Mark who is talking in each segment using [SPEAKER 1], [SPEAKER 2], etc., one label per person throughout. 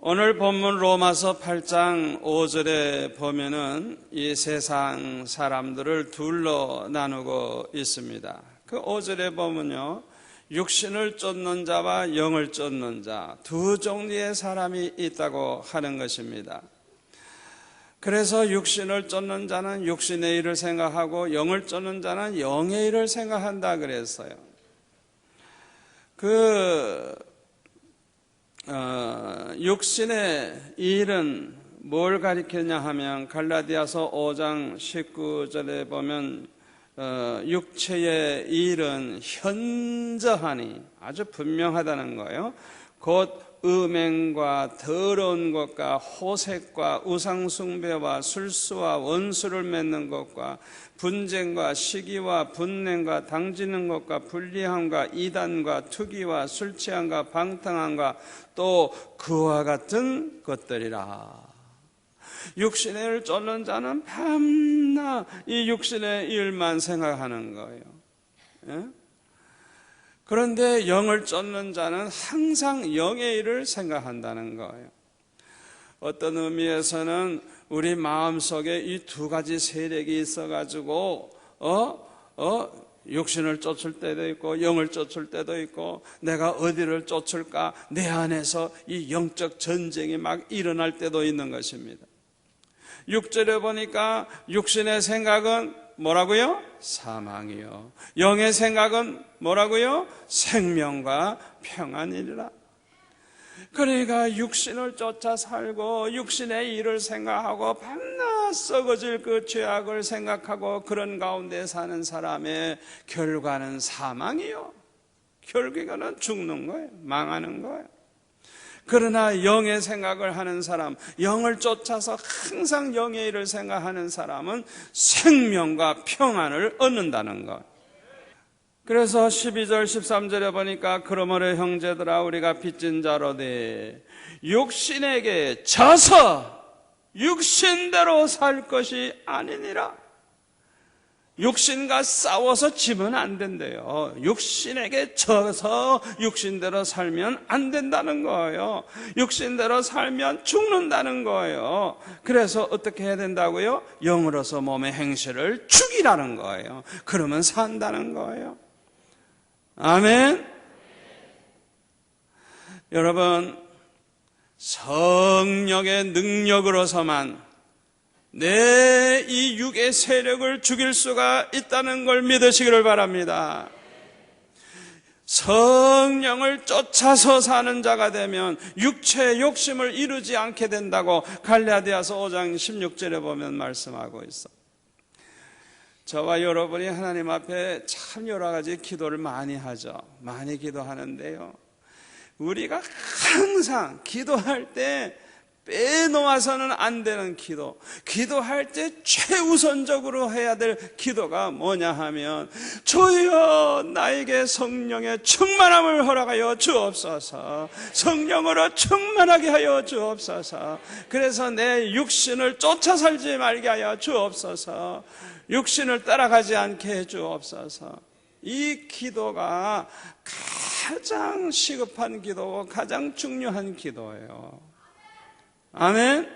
[SPEAKER 1] 오늘 본문 로마서 8장 5절에 보면은 이 세상 사람들을 둘로 나누고 있습니다. 그 5절에 보면요, 육신을 쫓는 자와 영을 쫓는 자 두 종류의 사람이 있다고 하는 것입니다. 그래서 육신을 쫓는 자는 육신의 일을 생각하고 영을 쫓는 자는 영의 일을 생각한다 그랬어요. 육신의 일은 뭘 가리켰냐 하면 갈라디아서 5장 19절에 보면 육체의 일은 현저하니 아주 분명하다는 거예요. 곧 음행과 더러운 것과 호색과 우상숭배와 술수와 원수를 맺는 것과 분쟁과 시기와 분냉과 당지는 것과 불리함과 이단과 투기와 술취함과 방탕함과 또 그와 같은 것들이라. 육신의 일을 쫓는 자는 밤낮 이 육신의 일만 생각하는 거예요. 예? 그런데 영을 쫓는 자는 항상 영의 일을 생각한다는 거예요. 어떤 의미에서는 우리 마음속에 이 두 가지 세력이 있어가지고 육신을 쫓을 때도 있고 영을 쫓을 때도 있고 내가 어디를 쫓을까 내 안에서 이 영적 전쟁이 막 일어날 때도 있는 것입니다. 6절에 보니까 육신의 생각은 뭐라고요? 사망이요. 영의 생각은 뭐라고요? 생명과 평안이라. 그러니까 육신을 쫓아 살고 육신의 일을 생각하고 밤낮 썩어질 그 죄악을 생각하고 그런 가운데 사는 사람의 결과는 사망이요. 결국에는 죽는 거예요. 망하는 거예요. 그러나 영의 생각을 하는 사람, 영을 쫓아서 항상 영의 일을 생각하는 사람은 생명과 평안을 얻는다는 것. 그래서 12절 13절에 보니까 그러므로 형제들아 우리가 빚진 자로되 육신에게 져서 육신대로 살 것이 아니니라. 육신과 싸워서 지면 안 된대요. 육신에게 져서 육신대로 살면 안 된다는 거예요. 육신대로 살면 죽는다는 거예요. 그래서 어떻게 해야 된다고요? 영으로서 몸의 행실을 죽이라는 거예요. 그러면 산다는 거예요. 아멘. 여러분, 성령의 능력으로서만 내 이 육의 세력을 죽일 수가 있다는 걸 믿으시기를 바랍니다. 성령을 쫓아서 사는 자가 되면 육체의 욕심을 이루지 않게 된다고 갈라디아서 5장 16절에 보면 말씀하고 있어. 저와 여러분이 하나님 앞에 참 여러 가지 기도를 많이 하죠. 많이 기도하는데요, 우리가 항상 기도할 때 빼놓아서는 안 되는 기도, 기도할 때 최우선적으로 해야 될 기도가 뭐냐 하면 주여 나에게 성령의 충만함을 허락하여 주옵소서. 성령으로 충만하게 하여 주옵소서. 그래서 내 육신을 쫓아 살지 말게 하여 주옵소서. 육신을 따라가지 않게 해 주옵소서. 이 기도가 가장 시급한 기도고 가장 중요한 기도예요. 아멘.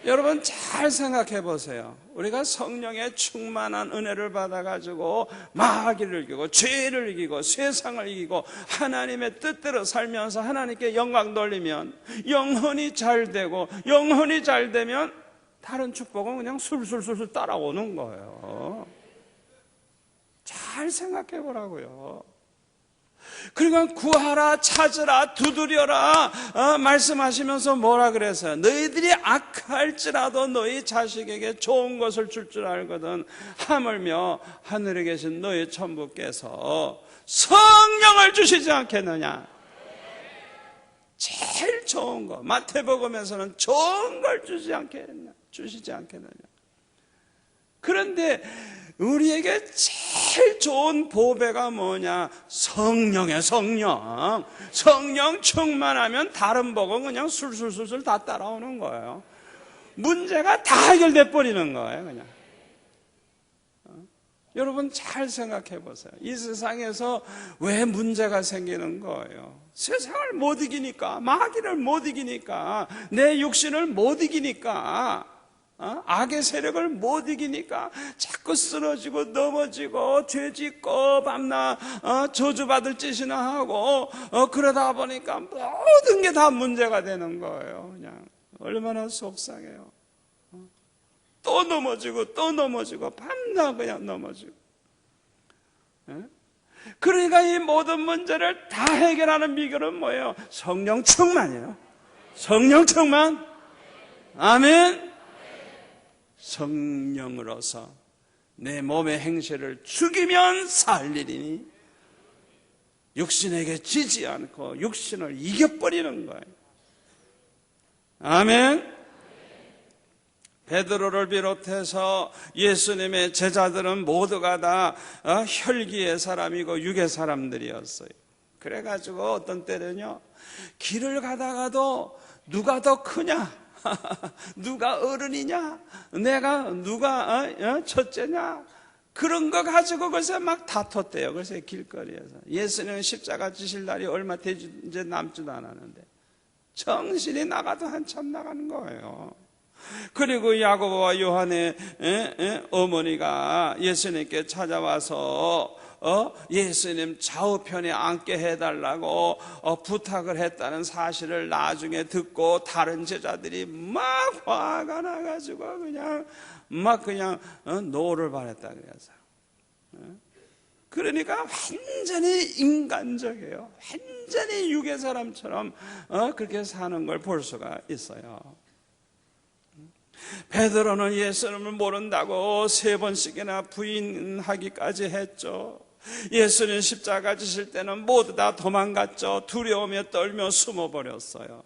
[SPEAKER 1] 여러분 잘 생각해 보세요. 우리가 성령의 충만한 은혜를 받아가지고 마귀를 이기고 죄를 이기고 세상을 이기고 하나님의 뜻대로 살면서 하나님께 영광 돌리면 영혼이 잘 되고, 영혼이 잘 되면 다른 축복은 그냥 술술술술 따라오는 거예요. 잘 생각해 보라고요. 그러니까 구하라, 찾으라, 두드려라 말씀하시면서 뭐라 그랬어요? 너희들이 악할지라도 너희 자식에게 좋은 것을 줄 줄 알거든 하물며 하늘에 계신 너희 천부께서 성령을 주시지 않겠느냐. 제일 좋은 거, 마태복음에서는 좋은 걸 주시지 않겠느냐. 그런데 우리에게 제일 좋은 보배가 뭐냐? 성령의 성령. 성령 충만하면 다른 복은 그냥 술술술술 다 따라오는 거예요. 문제가 다 해결돼 버리는 거예요, 그냥. 여러분 잘 생각해 보세요. 이 세상에서 왜 문제가 생기는 거예요? 세상을 못 이기니까, 마귀를 못 이기니까, 내 육신을 못 이기니까, 악의 세력을 못 이기니까 자꾸 쓰러지고 넘어지고 죄짓고 밤낮 저주받을 짓이나 하고 그러다 보니까 모든 게 다 문제가 되는 거예요. 그냥 얼마나 속상해요. 또 넘어지고 또 넘어지고 밤낮 그냥 넘어지고. 그러니까 이 모든 문제를 다 해결하는 비결은 뭐예요? 성령 충만이에요. 성령 충만. 아멘. 성령으로서 내 몸의 행실을 죽이면 살리리니 육신에게 지지 않고 육신을 이겨버리는 거예요. 아멘. 베드로를 비롯해서 예수님의 제자들은 모두가 다 혈기의 사람이고 육의 사람들이었어요. 그래가지고 어떤 때는요, 길을 가다가도 누가 더 크냐, 누가 어른이냐, 누가 첫째냐, 그런 거 가지고 글쎄 막 다퉜대요. 글쎄 길거리에서. 예수님은 십자가 지실 날이 얼마 되지 이제 남지도 않았는데 정신이 나가도 한참 나가는 거예요. 그리고 야고보와 요한의 어머니가 예수님께 찾아와서 예수님 좌우편에 앉게 해달라고 부탁을 했다는 사실을 나중에 듣고 다른 제자들이 막 화가 나가지고 그냥 노를 바랬다 그래서. 그러니까 완전히 인간적이에요. 완전히 육의 사람처럼 그렇게 사는 걸 볼 수가 있어요. 베드로는 예수님을 모른다고 3번씩이나 부인하기까지 했죠. 예수님 십자가 지실 때는 모두 다 도망갔죠. 두려움에 떨며 숨어버렸어요.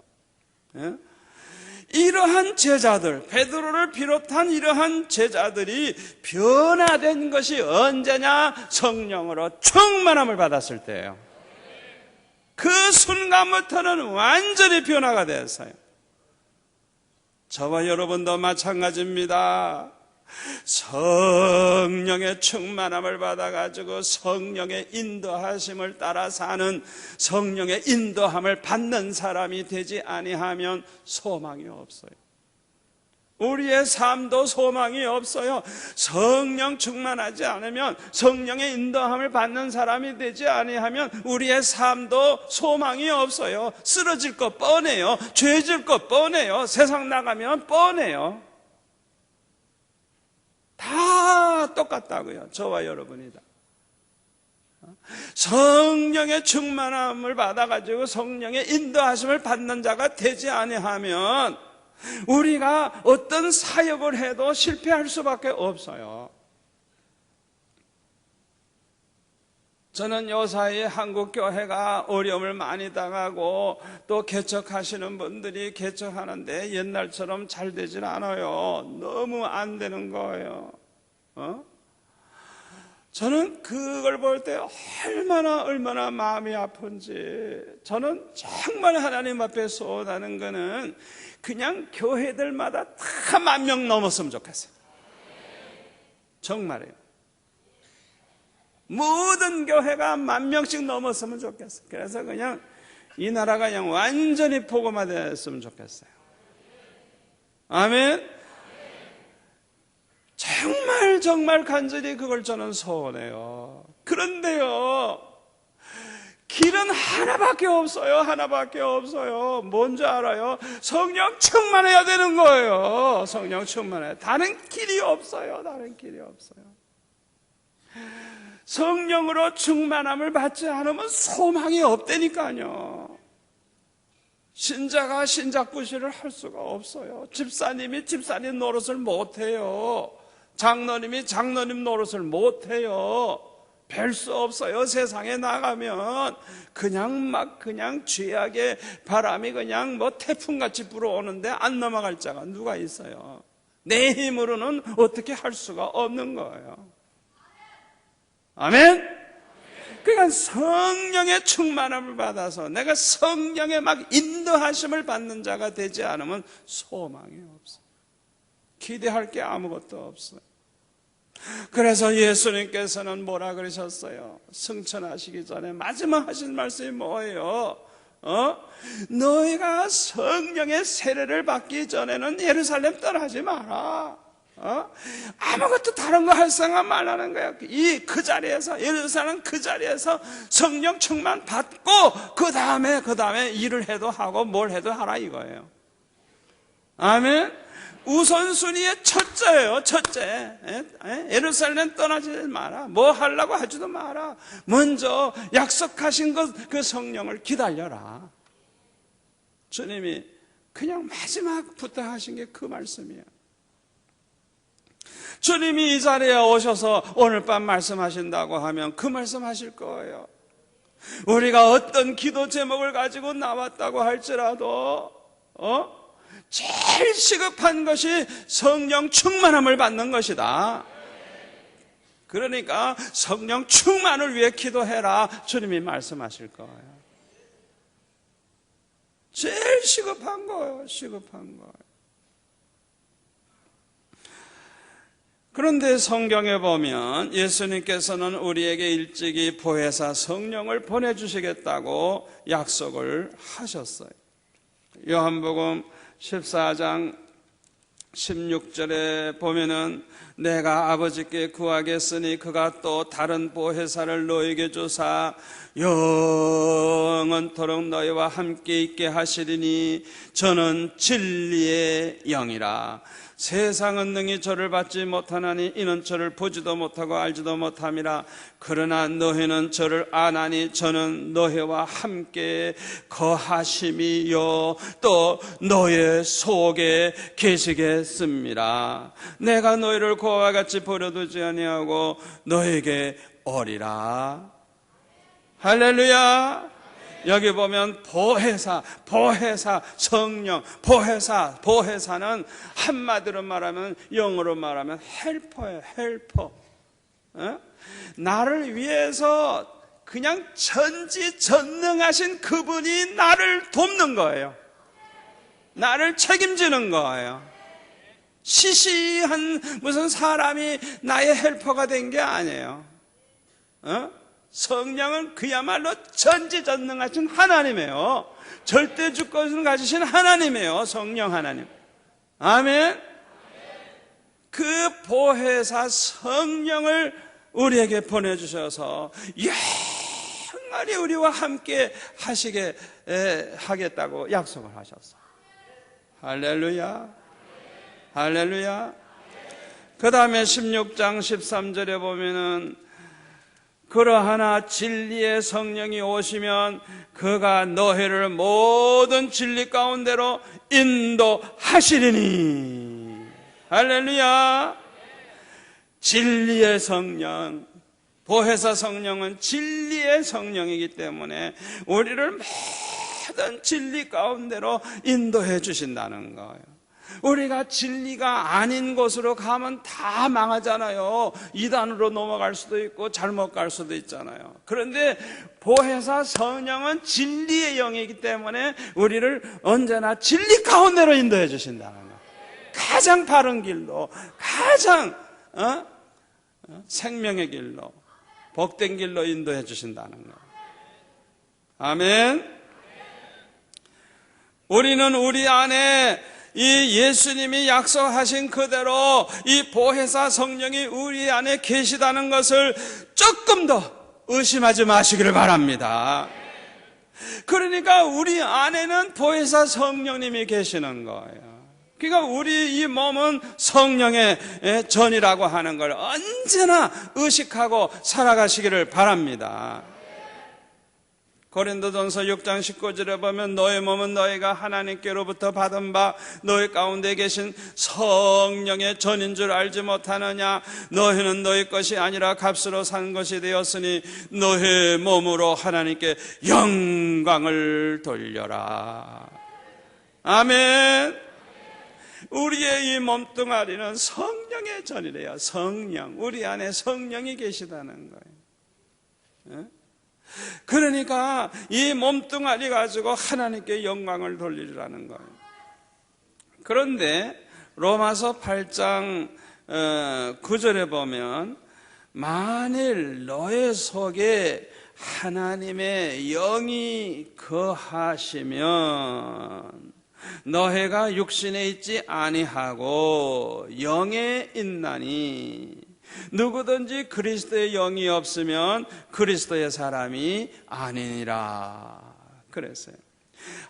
[SPEAKER 1] 이러한 제자들, 베드로를 비롯한 이러한 제자들이 변화된 것이 언제냐? 성령으로 충만함을 받았을 때예요. 그 순간부터는 완전히 변화가 됐어요. 저와 여러분도 마찬가지입니다. 성령의 충만함을 받아가지고 성령의 인도하심을 따라 사는, 성령의 인도함을 받는 사람이 되지 아니하면 소망이 없어요. 우리의 삶도 소망이 없어요. 성령 충만하지 않으면, 성령의 인도함을 받는 사람이 되지 아니하면 우리의 삶도 소망이 없어요. 쓰러질 것 뻔해요. 죄질 것 뻔해요. 세상 나가면 뻔해요. 다 똑같다고요. 저와 여러분이 다. 성령의 충만함을 받아가지고 성령의 인도하심을 받는 자가 되지 아니하면 우리가 어떤 사역을 해도 실패할 수밖에 없어요. 저는 요사이 한국교회가 어려움을 많이 당하고 또 개척하시는 분들이 개척하는데 옛날처럼 잘 되질 않아요. 너무 안 되는 거예요. 저는 그걸 볼 때 얼마나 마음이 아픈지. 저는 정말 하나님 앞에 소원하는 거는 그냥 교회들마다 다 10,000명 넘었으면 좋겠어요. 정말이에요. 모든 교회가 10,000명씩 넘었으면 좋겠어요. 그래서 그냥 이 나라가 그냥 완전히 복음화됐으면 좋겠어요. 아멘. 정말 간절히 그걸 저는 소원해요. 그런데요, 길은 하나밖에 없어요. 하나밖에 없어요. 뭔지 알아요? 성령 충만해야 되는 거예요. 성령 충만해. 다른 길이 없어요. 다른 길이 없어요. 성령으로 충만함을 받지 않으면 소망이 없다니까요. 신자가 신작부시를 할 수가 없어요. 집사님이 집사님 노릇을 못해요. 장로님이 장로님 노릇을 못해요. 별 수 없어요. 세상에 나가면 그냥 죄악의 바람이 그냥 태풍같이 불어오는데 안 넘어갈 자가 누가 있어요. 내 힘으로는 어떻게 할 수가 없는 거예요. 아멘. 그러니까 성령의 충만함을 받아서 내가 성령의 막 인도하심을 받는 자가 되지 않으면 소망이 없어요. 기대할 게 아무것도 없어요. 그래서 예수님께서는 뭐라 그러셨어요? 승천하시기 전에 마지막 하신 말씀이 뭐예요? 너희가 성령의 세례를 받기 전에는 예루살렘 떠나지 마라. 아무것도 다른 거 할 생각 말라는 거예요. 그 자리에서, 예루살렘 그 자리에서 성령 충만 받고, 그 다음에 일을 해도 하고 뭘 해도 하라 이거예요. 아멘. 우선순위의 첫째예요, 첫째. 예루살렘 떠나지 마라. 뭐 하려고 하지도 마라. 먼저 약속하신 그 성령을 기다려라. 주님이 그냥 마지막 부탁하신 게 그 말씀이에요. 주님이 이 자리에 오셔서 오늘 밤 말씀하신다고 하면 그 말씀하실 거예요. 우리가 어떤 기도 제목을 가지고 나왔다고 할지라도 제일 시급한 것이 성령 충만함을 받는 것이다. 그러니까 성령 충만을 위해 기도해라. 주님이 말씀하실 거예요. 제일 시급한 거예요. 시급한 거예요. 그런데 성경에 보면 예수님께서는 우리에게 일찍이 보혜사 성령을 보내주시겠다고 약속을 하셨어요. 요한복음 14장 16절에 보면은 내가 아버지께 구하겠으니 그가 또 다른 보혜사를 너에게 주사 영원토록 너희와 함께 있게 하시리니 저는 진리의 영이라. 세상은 능히 저를 받지 못하나니 이는 저를 보지도 못하고 알지도 못함이라. 그러나 너희는 저를 아나니 저는 너희와 함께 거하심이요 또 너희 속에 계시겠습니다. 내가 너희를 고와 같이 버려두지 아니하고 너에게 오리라. 할렐루야. 여기 보면 보혜사, 성령, 보혜사는 한마디로 말하면, 영어로 말하면 헬퍼예요, 헬퍼. 나를 위해서 그냥 전지전능하신 그분이 나를 돕는 거예요. 나를 책임지는 거예요. 시시한 무슨 사람이 나의 헬퍼가 된 게 아니에요. 성령은 그야말로 전지전능하신 하나님이에요. 절대 주권을 가지신 하나님이에요. 성령 하나님. 아멘. 그 보혜사 성령을 우리에게 보내주셔서 영원히 우리와 함께 하겠다고 약속을 하셨어요. 할렐루야. 할렐루야. 그 다음에 16장 13절에 보면은 그러하나 진리의 성령이 오시면 그가 너희를 모든 진리 가운데로 인도하시리니. 할렐루야. 진리의 성령, 보혜사 성령은 진리의 성령이기 때문에 우리를 모든 진리 가운데로 인도해 주신다는 거예요. 우리가 진리가 아닌 곳으로 가면 다 망하잖아요. 이단으로 넘어갈 수도 있고 잘못 갈 수도 있잖아요. 그런데 보혜사 성령은 진리의 영이기 때문에 우리를 언제나 진리 가운데로 인도해 주신다는 거예요. 가장 바른 길로, 가장 생명의 길로, 복된 길로 인도해 주신다는 거예요. 아멘. 우리는 우리 안에 이 예수님이 약속하신 그대로 이 보혜사 성령이 우리 안에 계시다는 것을 조금 더 의심하지 마시기를 바랍니다. 그러니까 우리 안에는 보혜사 성령님이 계시는 거예요. 그러니까 우리 이 몸은 성령의 전이라고 하는 걸 언제나 의식하고 살아가시기를 바랍니다. 고린도전서 6장 19절에 보면 너의 몸은 너희가 하나님께로부터 받은 바 너희 가운데 계신 성령의 전인 줄 알지 못하느냐. 너희는 너희 것이 아니라 값으로 산 것이 되었으니 너희 몸으로 하나님께 영광을 돌려라. 아멘. 우리의 이 몸뚱아리는 성령의 전이래요. 성령, 우리 안에 성령이 계시다는 거예요. 그러니까 이 몸뚱아리 가지고 하나님께 영광을 돌리라는 거예요. 그런데 로마서 8장 9절에 보면 만일 너의 속에 하나님의 영이 거하시면 너희가 육신에 있지 아니하고 영에 있나니 누구든지 그리스도의 영이 없으면 그리스도의 사람이 아니니라 그랬어요.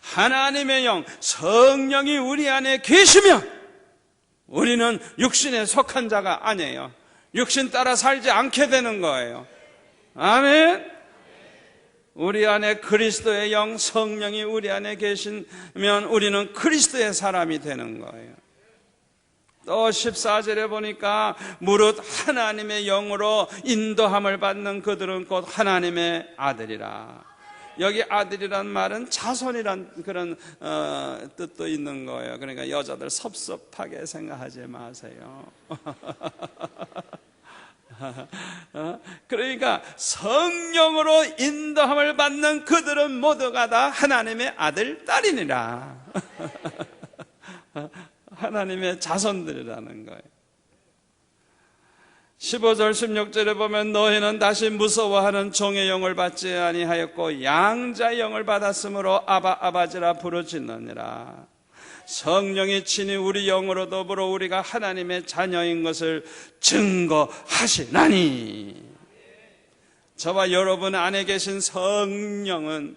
[SPEAKER 1] 하나님의 영, 성령이 우리 안에 계시면 우리는 육신에 속한 자가 아니에요. 육신 따라 살지 않게 되는 거예요. 아멘. 우리 안에 그리스도의 영, 성령이 우리 안에 계시면 우리는 그리스도의 사람이 되는 거예요. 또 14절에 보니까 무릇 하나님의 영으로 인도함을 받는 그들은 곧 하나님의 아들이라. 여기 아들이란 말은 자손이란 그런 뜻도 있는 거예요. 그러니까 여자들 섭섭하게 생각하지 마세요. 그러니까 성령으로 인도함을 받는 그들은 모두가 다 하나님의 아들, 딸이니라. 하나님의 자손들이라는 거예요. 15절 16절에 보면 너희는 다시 무서워하는 종의 영을 받지 아니하였고 양자의 영을 받았으므로 아바 아바지라 부르짖느니라. 성령이 친히 우리 영으로 더불어 우리가 하나님의 자녀인 것을 증거하시나니. 저와 여러분 안에 계신 성령은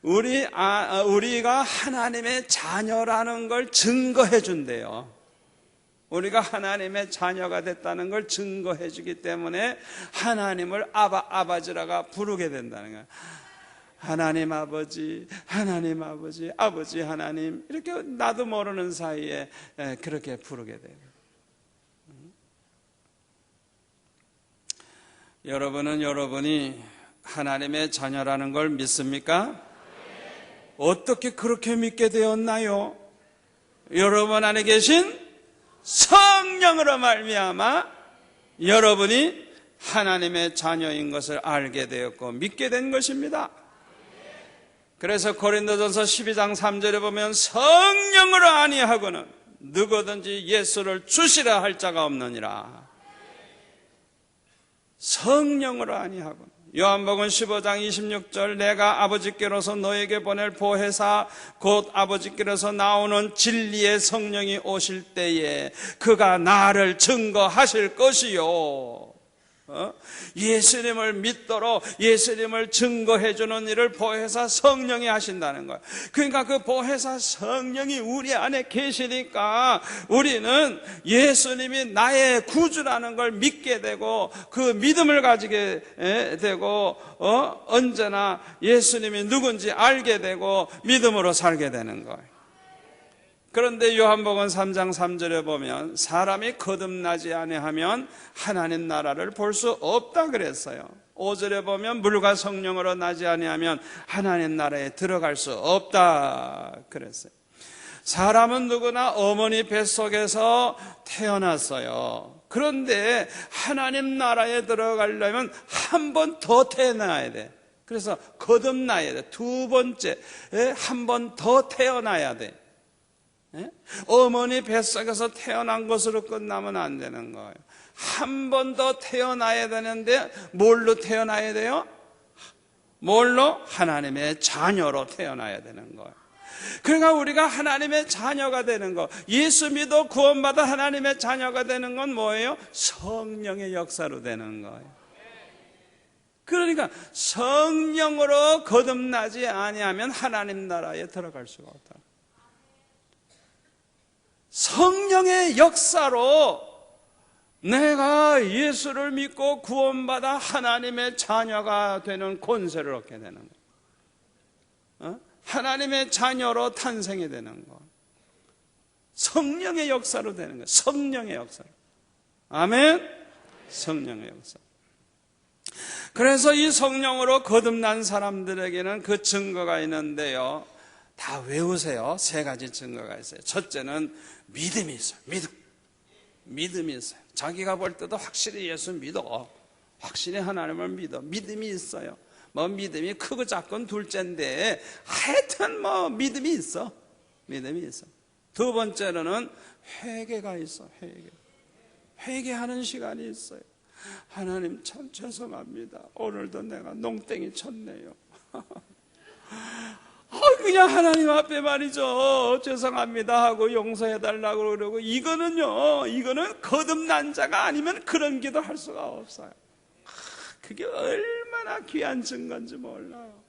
[SPEAKER 1] 우리가 하나님의 자녀라는 걸 증거해 준대요. 우리가 하나님의 자녀가 됐다는 걸 증거해 주기 때문에 하나님을 아바 아바지라가 부르게 된다는 거예요. 하나님 아버지, 하나님 아버지, 아버지 하나님, 이렇게 나도 모르는 사이에 그렇게 부르게 돼요. 여러분은 여러분이 하나님의 자녀라는 걸 믿습니까? 어떻게 그렇게 믿게 되었나요? 여러분 안에 계신 성령으로 말미암아 여러분이 하나님의 자녀인 것을 알게 되었고 믿게 된 것입니다. 그래서 고린도전서 12장 3절에 보면 성령으로 아니하고는 누구든지 예수를 주시라 할 자가 없느니라. 성령으로 아니하고는. 요한복음 15장 26절 내가 아버지께로서 너에게 보낼 보혜사 곧 아버지께로서 나오는 진리의 성령이 오실 때에 그가 나를 증거하실 것이요. 예수님을 믿도록 예수님을 증거해 주는 일을 보혜사 성령이 하신다는 거예요. 그러니까 그 보혜사 성령이 우리 안에 계시니까 우리는 예수님이 나의 구주라는 걸 믿게 되고 그 믿음을 가지게 되고 언제나 예수님이 누군지 알게 되고 믿음으로 살게 되는 거예요. 그런데 요한복음 3장 3절에 보면 사람이 거듭나지 아니하면 하나님 나라를 볼 수 없다 그랬어요. 5절에 보면 물과 성령으로 나지 아니하면 하나님 나라에 들어갈 수 없다 그랬어요. 사람은 누구나 어머니 뱃속에서 태어났어요. 그런데 하나님 나라에 들어가려면 한 번 더 태어나야 돼. 그래서 거듭나야 돼. 두 번째 한 번 더 태어나야 돼. 어머니 뱃속에서 태어난 것으로 끝나면 안 되는 거예요. 한 번 더 태어나야 되는데 뭘로 태어나야 돼요? 뭘로? 하나님의 자녀로 태어나야 되는 거예요. 그러니까 우리가 하나님의 자녀가 되는 거, 예수 믿어 구원받아 하나님의 자녀가 되는 건 뭐예요? 성령의 역사로 되는 거예요. 그러니까 성령으로 거듭나지 아니하면 하나님 나라에 들어갈 수가 없다. 성령의 역사로 내가 예수를 믿고 구원받아 하나님의 자녀가 되는 권세를 얻게 되는 거예요. 하나님의 자녀로 탄생이 되는 거. 성령의 역사로 되는 거예요. 성령의 역사로. 아멘. 성령의 역사. 그래서 이 성령으로 거듭난 사람들에게는 그 증거가 있는데요. 다 외우세요. 세 가지 증거가 있어요. 첫째는 믿음이 있어요. 믿음이 있어요. 자기가 볼 때도 확실히 예수 믿어. 확실히 하나님을 믿어. 믿음이 있어요. 뭐 믿음이 크고 작건 둘째인데 하여튼 뭐 믿음이 있어. 믿음이 있어. 두 번째로는 회개가 있어. 회개하는 시간이 있어요. 하나님 참 죄송합니다. 오늘도 내가 농땡이 쳤네요. 그냥 하나님 앞에 말이죠. 죄송합니다 하고 용서해달라고 그러고, 이거는 거듭난 자가 아니면 그런 기도 할 수가 없어요. 그게 얼마나 귀한 증거인지 몰라요.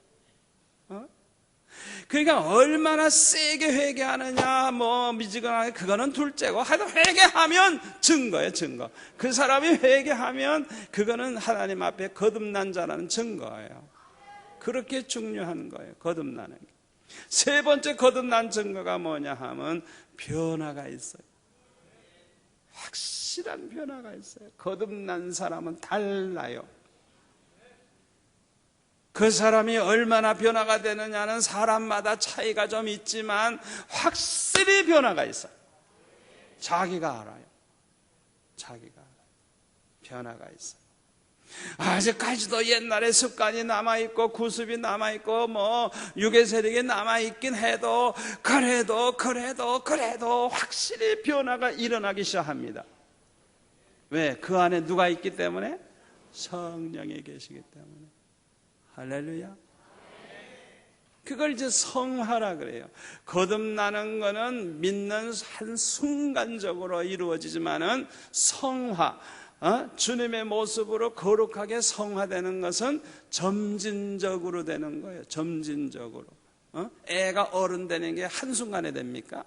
[SPEAKER 1] 그러니까 얼마나 세게 회개하느냐, 미지근하게, 그거는 둘째고, 하여튼 회개하면 증거예요, 증거. 그 사람이 회개하면 그거는 하나님 앞에 거듭난 자라는 증거예요. 그렇게 중요한 거예요, 거듭나는 게. 세 번째 거듭난 증거가 뭐냐 하면 변화가 있어요. 확실한 변화가 있어요. 거듭난 사람은 달라요. 그 사람이 얼마나 변화가 되느냐는 사람마다 차이가 좀 있지만 확실히 변화가 있어요. 자기가 알아요. 변화가 있어요. 아직까지도 옛날의 습관이 남아있고 구습이 남아있고 육의 세력이 남아있긴 해도 그래도 확실히 변화가 일어나기 시작합니다. 왜? 그 안에 누가 있기 때문에? 성령이 계시기 때문에. 할렐루야. 그걸 이제 성화라 그래요. 거듭나는 거는 믿는 한 순간적으로 이루어지지만은 성화, 주님의 모습으로 거룩하게 성화되는 것은 점진적으로 되는 거예요. 점진적으로. 애가 어른 되는 게 한순간에 됩니까?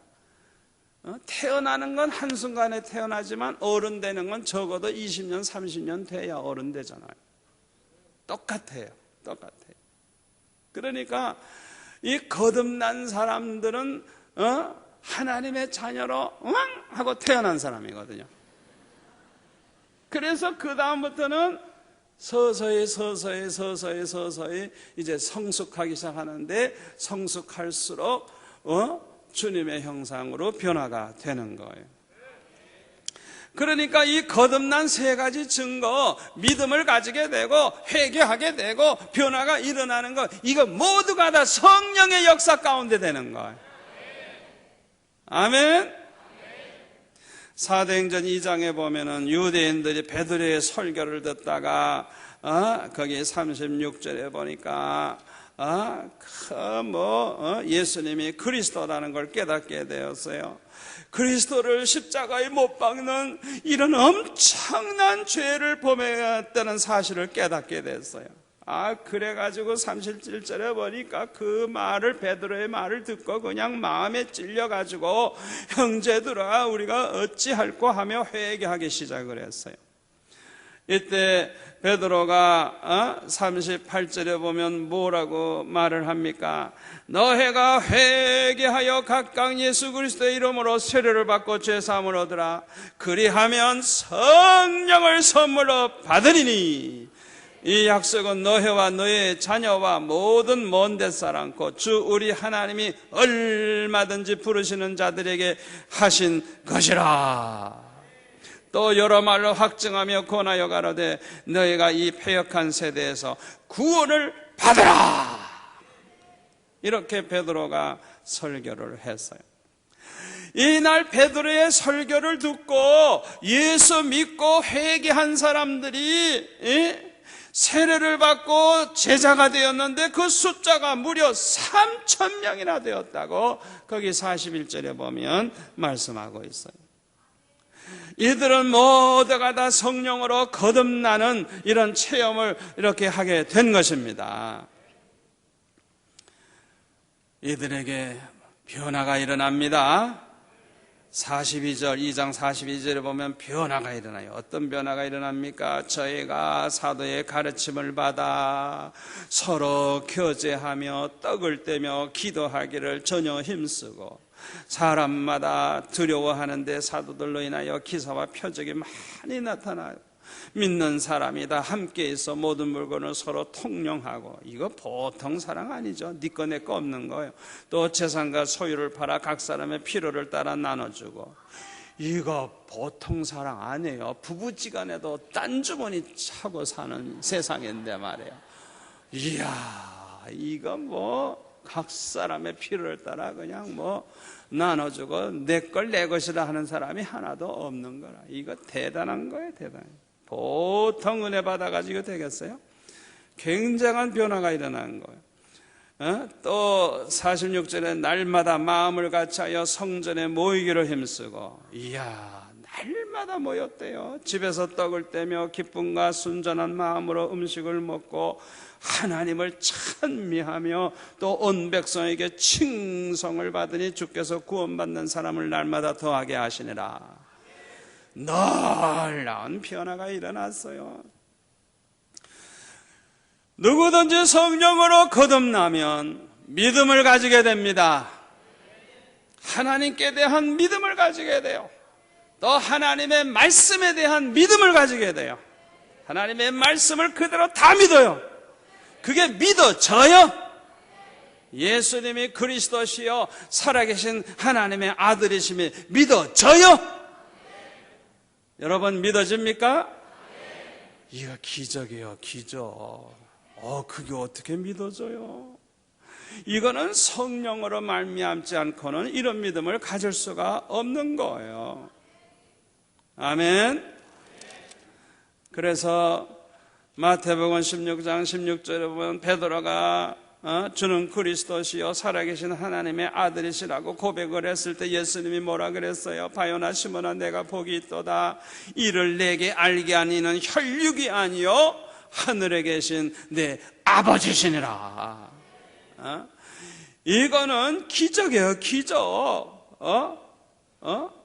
[SPEAKER 1] 태어나는 건 한순간에 태어나지만 어른 되는 건 적어도 20년, 30년 돼야 어른 되잖아요. 똑같아요. 그러니까 이 거듭난 사람들은 하나님의 자녀로 하고 태어난 사람이거든요. 그래서 그 다음부터는 서서히 이제 성숙하기 시작하는데, 성숙할수록 주님의 형상으로 변화가 되는 거예요. 그러니까 이 거듭난 세 가지 증거, 믿음을 가지게 되고 회개하게 되고 변화가 일어나는 것, 이거 모두가 다 성령의 역사 가운데 되는 거예요. 아멘. 사도행전 2장에 보면은 유대인들이 베드로의 설교를 듣다가 거기 36절에 보니까 예수님이 그리스도라는 걸 깨닫게 되었어요. 그리스도를 십자가에 못 박는 이런 엄청난 죄를 범했다는 사실을 깨닫게 됐어요. 그래가지고 37절에 보니까 그 말을, 베드로의 말을 듣고 그냥 마음에 찔려가지고 형제들아 우리가 어찌할꼬 하며 회개하기 시작을 했어요. 이때 베드로가 38절에 보면 뭐라고 말을 합니까? 너희가 회개하여 각각 예수 그리스도의 이름으로 세례를 받고 죄사함을 얻으라. 그리하면 성령을 선물로 받으리니 이 약속은 너희와 너희 자녀와 모든 먼 데 사람 곧 주 우리 하나님이 얼마든지 부르시는 자들에게 하신 것이라. 또 여러 말로 확증하며 권하여 가로되 너희가 이 패역한 세대에서 구원을 받으라. 이렇게 베드로가 설교를 했어요. 이날 베드로의 설교를 듣고 예수 믿고 회개한 사람들이 세례를 받고 제자가 되었는데 그 숫자가 무려 3,000명이나 되었다고 거기 41절에 보면 말씀하고 있어요. 이들은 모두가 다 성령으로 거듭나는 이런 체험을 이렇게 하게 된 것입니다. 이들에게 변화가 일어납니다. 2장 42절에 보면 변화가 일어나요. 어떤 변화가 일어납니까? 저희가 사도의 가르침을 받아 서로 교제하며 떡을 떼며 기도하기를 전혀 힘쓰고 사람마다 두려워하는데 사도들로 인하여 기사와 표적이 많이 나타나요. 믿는 사람이 다 함께 있어 모든 물건을 서로 통용하고, 이거 보통 사랑 아니죠. 네 거 내 거 없는 거예요. 또 재산과 소유를 팔아 각 사람의 필요를 따라 나눠주고, 이거 보통 사랑 아니에요. 부부지간에도 딴 주머니 차고 사는 세상인데 말이에요. 이야, 이거 각 사람의 필요를 따라 그냥 뭐 나눠주고 내 걸 내 것이라 하는 사람이 하나도 없는 거라. 이거 대단한 거예요, 대단해. 보통 은혜 받아가지고 되겠어요? 굉장한 변화가 일어나는 거예요. 또 46절에 날마다 마음을 같이하여 성전에 모이기를 힘쓰고, 이야, 날마다 모였대요. 집에서 떡을 떼며 기쁨과 순전한 마음으로 음식을 먹고 하나님을 찬미하며 또 온 백성에게 칭송을 받으니 주께서 구원받는 사람을 날마다 더하게 하시니라. 놀라운 변화가 일어났어요. 누구든지 성령으로 거듭나면 믿음을 가지게 됩니다. 하나님께 대한 믿음을 가지게 돼요. 또 하나님의 말씀에 대한 믿음을 가지게 돼요. 하나님의 말씀을 그대로 다 믿어요. 그게 믿어져요. 예수님이 그리스도시요 살아계신 하나님의 아들이심이 믿어져요. 여러분 믿어집니까? 이거 기적이에요, 기적. 그게 어떻게 믿어져요? 이거는 성령으로 말미암지 않고는 이런 믿음을 가질 수가 없는 거예요. 아멘. 그래서 마태복음 16장 16절에 보면 베드로가 주는 그리스도시요 살아계신 하나님의 아들이시라고 고백을 했을 때 예수님이 뭐라 그랬어요? 바요나 시몬아 내가 복이 있도다. 이를 내게 알게 하니는 혈육이 아니요 하늘에 계신 내 아버지시니라. 이거는 기적이에요, 기적.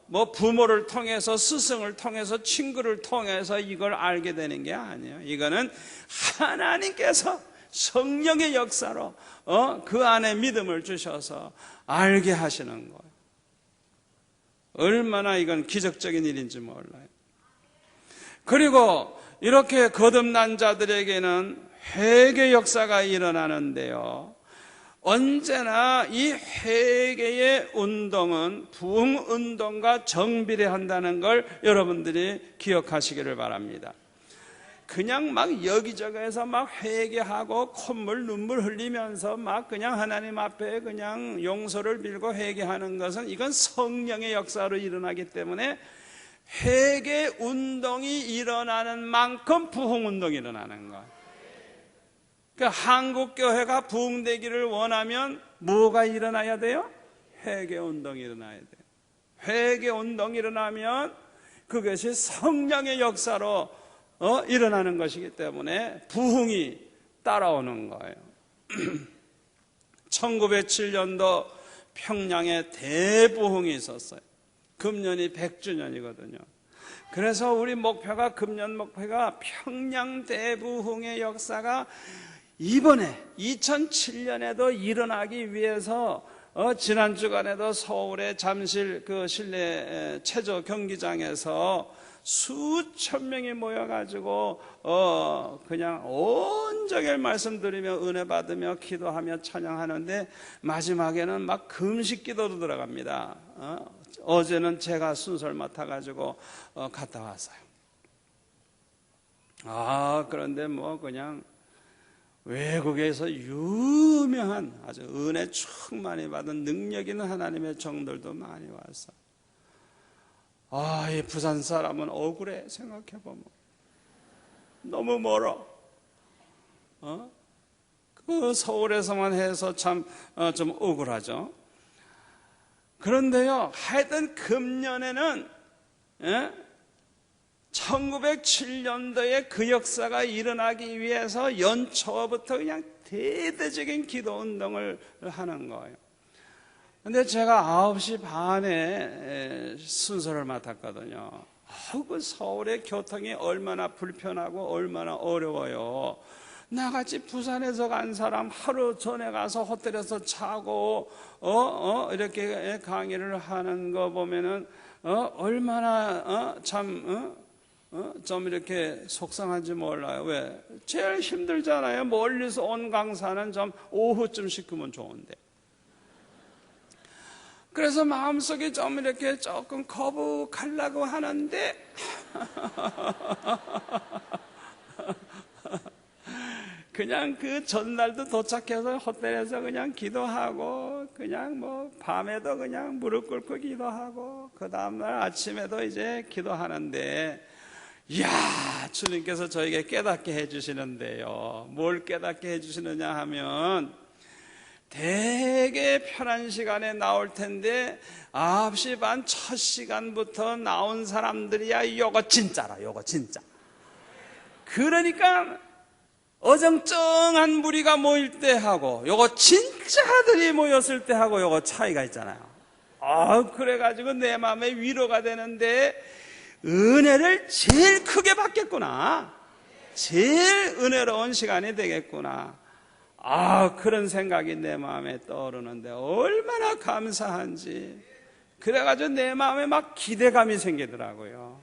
[SPEAKER 1] 뭐 부모를 통해서, 스승을 통해서, 친구를 통해서 이걸 알게 되는 게 아니에요. 이거는 하나님께서 성령의 역사로 그 안에 믿음을 주셔서 알게 하시는 거예요. 얼마나 이건 기적적인 일인지 몰라요. 그리고 이렇게 거듭난 자들에게는 회개 역사가 일어나는데요, 언제나 이 회개의 운동은 부흥운동과 정비례한다는 걸 여러분들이 기억하시기를 바랍니다. 그냥 막 여기저기에서 막 회개하고 콧물 눈물 흘리면서 막 그냥 하나님 앞에 그냥 용서를 빌고 회개하는 것은 이건 성령의 역사로 일어나기 때문에 회개 운동이 일어나는 만큼 부흥 운동이 일어나는 거예요. 그러니까 한국 교회가 부흥되기를 원하면 뭐가 일어나야 돼요? 회개 운동이 일어나야 돼요. 회개 운동이 일어나면 그것이 성령의 역사로 일어나는 것이기 때문에 부흥이 따라오는 거예요. 1907년도 평양에 대부흥이 있었어요. 금년이 100주년이거든요. 그래서 우리 목표가, 금년 목표가 평양 대부흥의 역사가 이번에 2007년에도 일어나기 위해서 지난 주간에도 서울의 잠실 그 실내 체조 경기장에서 수천 명이 모여가지고 그냥 온종일 말씀드리며 은혜 받으며 기도하며 찬양하는데 마지막에는 막 금식 기도로 들어갑니다. 어제는 제가 순서를 맡아가지고 갔다 왔어요. 그런데 뭐 그냥 외국에서 유명한 아주 은혜 충만히 받은 능력 있는 하나님의 종들도 많이 왔어. 이 부산 사람은 억울해. 생각해보면 너무 멀어. 그 서울에서만 해서 참 좀 억울하죠. 그런데요, 하여튼 금년에는 1907년도에 그 역사가 일어나기 위해서 연초부터 그냥 대대적인 기도 운동을 하는 거예요. 근데 제가 9시 반에 순서를 맡았거든요. 그 서울의 교통이 얼마나 불편하고 얼마나 어려워요. 나같이 부산에서 간 사람 하루 전에 가서 호텔에서 자고 이렇게 강의를 하는 거 보면은 얼마나 좀 이렇게 속상한지 몰라요. 왜? 제일 힘들잖아요. 멀리서 온 강사는 좀 오후쯤 시키면 좋은데. 그래서 마음속에 좀 이렇게 조금 거북하려고 하는데 그냥 그 전날도 도착해서 호텔에서 그냥 기도하고, 그냥 뭐 밤에도 그냥 무릎 꿇고 기도하고, 그 다음날 아침에도 이제 기도하는데, 이야, 주님께서 저에게 깨닫게 해주시는데요. 뭘 깨닫게 해주시느냐 하면, 되게 편한 시간에 나올 텐데 9시 반 첫 시간부터 나온 사람들이야 요거 진짜라, 요거 진짜. 그러니까 어정쩡한 무리가 모일 때 하고 요거 진짜들이 모였을 때 하고 요거 차이가 있잖아요. 그래가지고 내 마음에 위로가 되는데, 은혜를 제일 크게 받겠구나, 제일 은혜로운 시간이 되겠구나, 그런 생각이 내 마음에 떠오르는데 얼마나 감사한지. 그래가지고 내 마음에 막 기대감이 생기더라고요.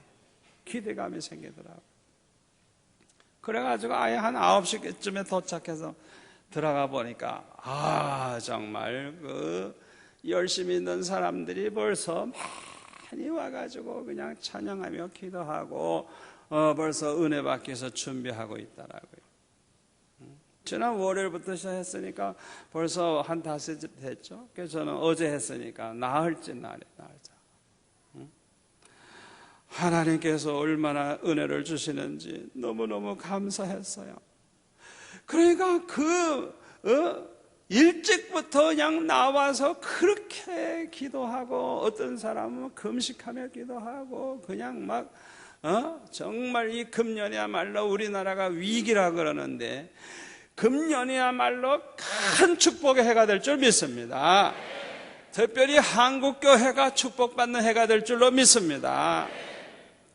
[SPEAKER 1] 기대감이 생기더라고요. 그래가지고 아예 한 9시쯤에 도착해서 들어가 보니까 정말 그 열심히 있는 사람들이 벌써 많이 와가지고 그냥 찬양하며 기도하고 벌써 은혜 받기 위해서 준비하고 있더라고요. 지난 월요일부터 시작했으니까 벌써 한 5일 됐죠. 그래서 저는 어제 했으니까 나흘째 날에 날짜. 하나님께서 얼마나 은혜를 주시는지 너무너무 감사했어요. 그러니까 일찍부터 그냥 나와서 그렇게 기도하고, 어떤 사람은 금식하며 기도하고, 그냥 막 정말 이 금년이야말로 우리나라가 위기라 그러는데 금년이야말로 큰 축복의 해가 될 줄 믿습니다. 특별히 한국교회가 축복받는 해가 될 줄로 믿습니다.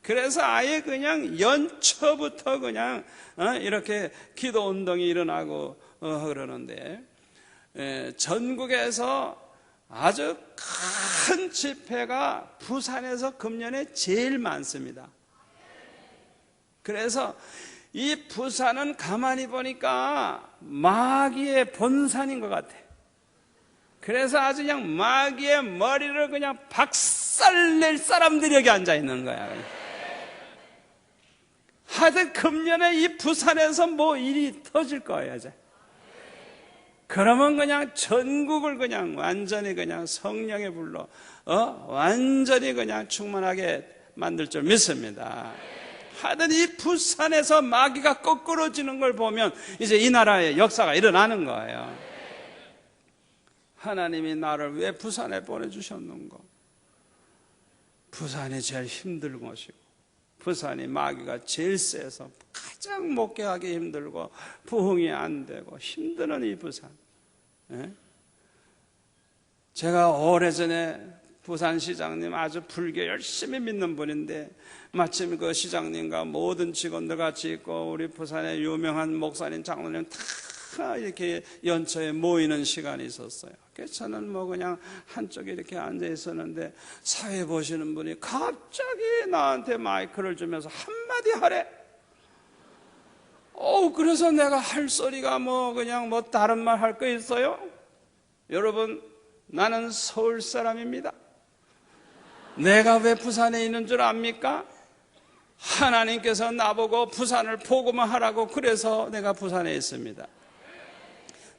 [SPEAKER 1] 그래서 아예 그냥 연초부터 그냥 이렇게 기도 운동이 일어나고 그러는데, 전국에서 아주 큰 집회가 부산에서 금년에 제일 많습니다. 그래서 이 부산은 가만히 보니까 마귀의 본산인 것 같아. 그래서 아주 그냥 마귀의 머리를 그냥 박살낼 사람들이 여기 앉아 있는 거야. 하여튼 금년에 이 부산에서 뭐 일이 터질 거예요, 이제. 그러면 그냥 전국을 그냥 완전히 그냥 성령의 불로 완전히 그냥 충만하게 만들 줄 믿습니다. 하여튼 이 부산에서 마귀가 거꾸러지는 걸 보면 이제 이 나라의 역사가 일어나는 거예요. 하나님이 나를 왜 부산에 보내주셨는가? 부산이 제일 힘든 곳이고, 부산이 마귀가 제일 세서 가장 목회하기 힘들고 부흥이 안 되고 힘드는 이 부산. 제가 오래전에 부산시장님 아주 불교 열심히 믿는 분인데, 마침 그 시장님과 모든 직원들 같이 있고 우리 부산의 유명한 목사님, 장로님 다 이렇게 연초에 모이는 시간이 있었어요. 그래서 저는 뭐 그냥 한쪽에 이렇게 앉아 있었는데 사회 보시는 분이 갑자기 나한테 마이크를 주면서 한마디 하래. 그래서 내가 할 소리가 뭐 그냥 뭐 다른 말 할 거 있어요? 여러분, 나는 서울 사람입니다. 내가 왜 부산에 있는 줄 압니까? 하나님께서 나보고 부산을 복음화하라고 그래서 내가 부산에 있습니다.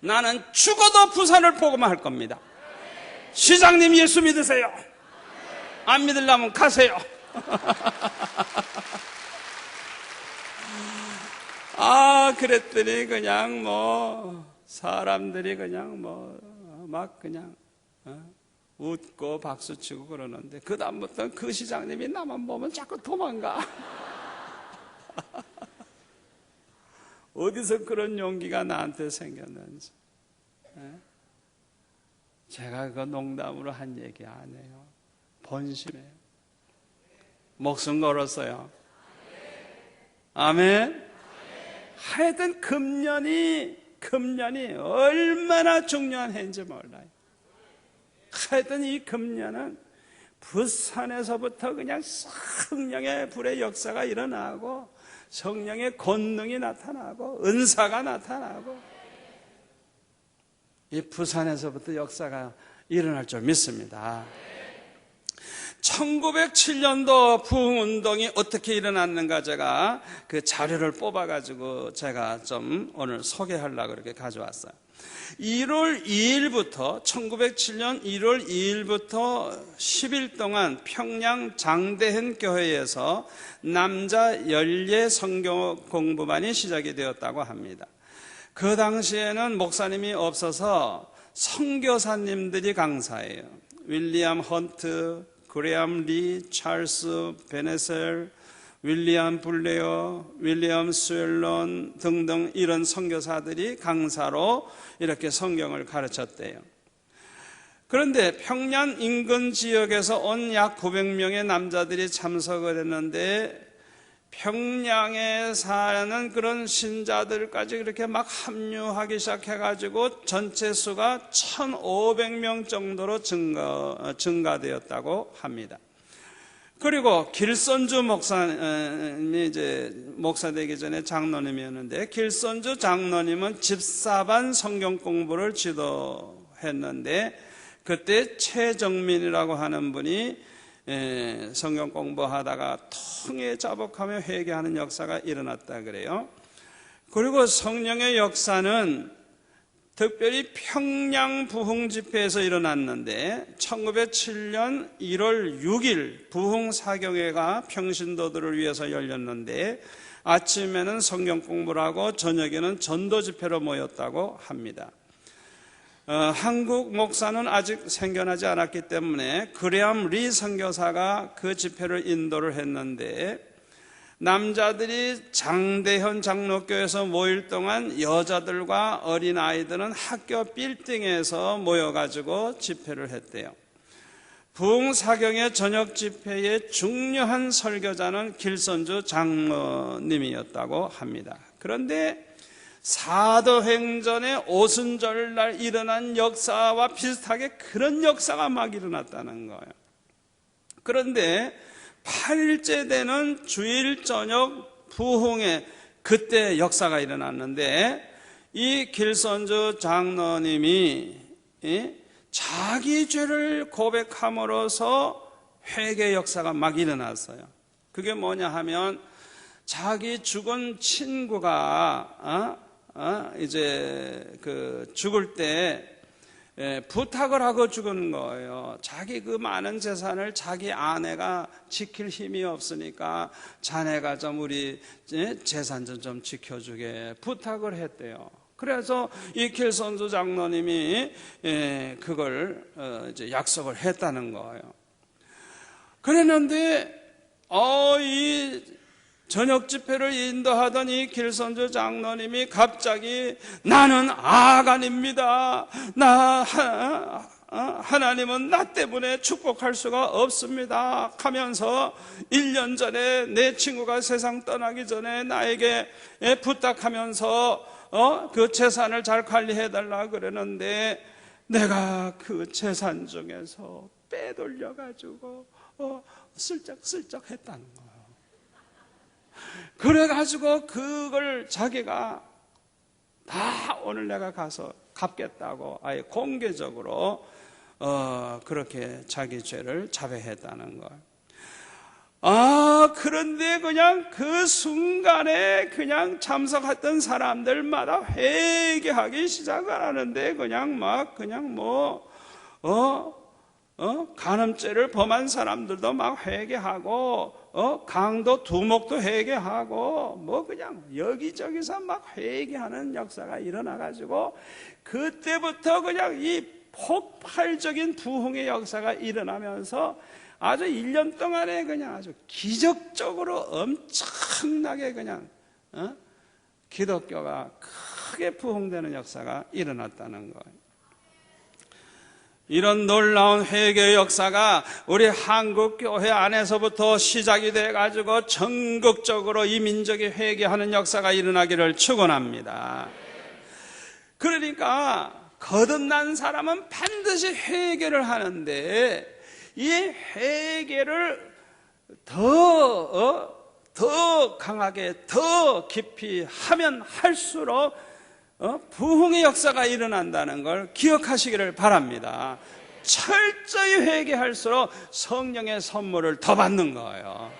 [SPEAKER 1] 나는 죽어도 부산을 복음화할 겁니다. 시장님 예수 믿으세요. 안 믿으려면 가세요. 그랬더니 그냥 뭐 사람들이 그냥 뭐 막 그냥 웃고 박수치고 그러는데, 그 다음부터 그 시장님이 나만 보면 자꾸 도망가. 어디서 그런 용기가 나한테 생겼는지. 제가 그 농담으로 한 얘기 아니에요. 본심이에요. 목숨 걸었어요. 아멘. 하여튼 금년이 얼마나 중요한 해인지 몰라요. 하여튼 이 금년은 부산에서부터 그냥 성령의 불의 역사가 일어나고, 성령의 권능이 나타나고, 은사가 나타나고, 이 부산에서부터 역사가 일어날 줄 믿습니다. 1907년도 부흥운동이 어떻게 일어났는가 제가 그 자료를 뽑아가지고 제가 좀 오늘 소개하려고 그렇게 가져왔어요. 1월 2일부터 1907년 1월 2일부터 10일 동안 평양 장대현 교회에서 남자 연례 성경 공부반이 시작이 되었다고 합니다. 그 당시에는 목사님이 없어서 선교사님들이 강사예요. 윌리엄 헌트, 그레암 리, 찰스 베네셀, 윌리엄 블레어, 윌리엄 스웰런 등등 이런 선교사들이 강사로 이렇게 성경을 가르쳤대요. 그런데 평양 인근 지역에서 온 약 900명의 남자들이 참석을 했는데 평양에 사는 그런 신자들까지 그렇게 막 합류하기 시작해가지고 전체 수가 1,500명 정도로 증가되었다고 합니다. 그리고 길선주 목사님이 이제 목사 되기 전에 장로님이었는데, 길선주 장로님은 집사반 성경 공부를 지도했는데, 그때 최정민이라고 하는 분이 성경 공부하다가 통에 자복하며 회개하는 역사가 일어났다 그래요. 그리고 성령의 역사는 특별히 평양 부흥 집회에서 일어났는데 1907년 1월 6일 부흥 사경회가 평신도들을 위해서 열렸는데 아침에는 성경 공부를 하고 저녁에는 전도 집회로 모였다고 합니다. 한국 목사는 아직 생겨나지 않았기 때문에 그레암 리 선교사가 그 집회를 인도를 했는데, 남자들이 장대현 장로교에서 모일 동안 여자들과 어린아이들은 학교 빌딩에서 모여가지고 집회를 했대요. 부흥사경의 저녁 집회의 중요한 설교자는 길선주 장로님이었다고 합니다. 그런데 사도행전의 오순절날 일어난 역사와 비슷하게 그런 역사가 막 일어났다는 거예요. 그런데 8일째 되는 주일 저녁 부흥에 그때 역사가 일어났는데, 이 길선주 장로님이 자기 죄를 고백함으로써 회개 역사가 막 일어났어요. 그게 뭐냐 하면, 자기 죽은 친구가 이제 그 죽을 때 부탁을 하고 죽은 거예요. 자기 그 많은 재산을 자기 아내가 지킬 힘이 없으니까 자네가 좀 우리 재산 좀 지켜주게 부탁을 했대요. 그래서 이 길선주 장로님이 그걸 이제 약속을 했다는 거예요. 그랬는데 이 저녁 집회를 인도하던 이 길선주 장로님이 갑자기 나는 아간입니다. 하나님은 나 때문에 축복할 수가 없습니다 하면서 1년 전에 내 친구가 세상 떠나기 전에 나에게 부탁하면서 그 재산을 잘 관리해달라 그러는데, 내가 그 재산 중에서 빼돌려가지고 슬쩍슬쩍 했다는 거예요. 그래가지고 그걸 자기가 다 오늘 내가 가서 갚겠다고 아예 공개적으로 그렇게 자기 죄를 자백했다는 것. 그런데 그냥 그 순간에 그냥 참석했던 사람들마다 회개하기 시작을 하는데, 간음죄를 범한 사람들도 막 회개하고, 강도 두목도 회개하고, 그냥 여기저기서 막 회개하는 역사가 일어나가지고, 그때부터 그냥 이 폭발적인 부흥의 역사가 일어나면서 아주 1년 동안에 그냥 아주 기적적으로 엄청나게 그냥, 기독교가 크게 부흥되는 역사가 일어났다는 거예요. 이런 놀라운 회개의 역사가 우리 한국 교회 안에서부터 시작이 돼가지고 전국적으로 이 민족이 회개하는 역사가 일어나기를 축원합니다. 그러니까 거듭난 사람은 반드시 회개를 하는데, 이 회개를 더 강하게 더 깊이 하면 할수록 부흥의 역사가 일어난다는 걸 기억하시기를 바랍니다. 철저히 회개할수록 성령의 선물을 더 받는 거예요.